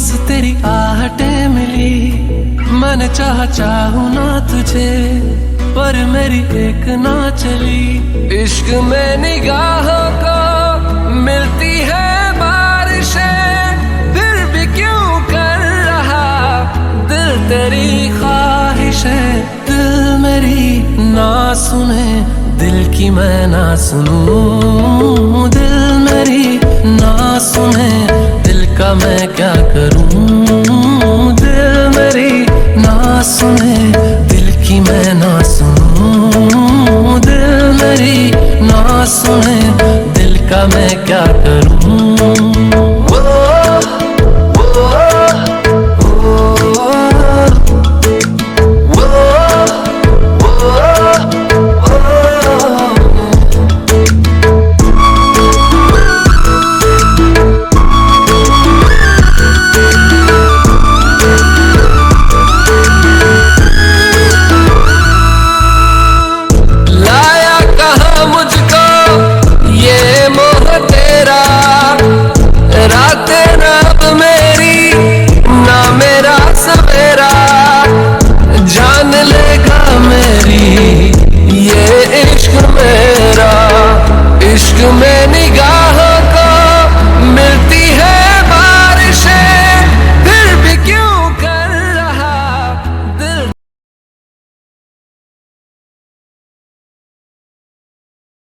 बस तेरी आहटें मिली, मैंने चाहूं ना तुझे, पर मेरी एक ना चली। इश्क में निगाहों को मिलती है बारिशें, फिर भी क्यों कर रहा दिल तेरी ख्वाहिशें। दिल मेरी ना सुने, दिल की मैं ना सुनूं। दिल मेरी ना सुने, दिल का मैं क्या करूं। दिल मेरी ना सुने, दिल की मैं ना सुनूं। दिल मेरी ना सुने, दिल का मैं क्या करूं। इश्क में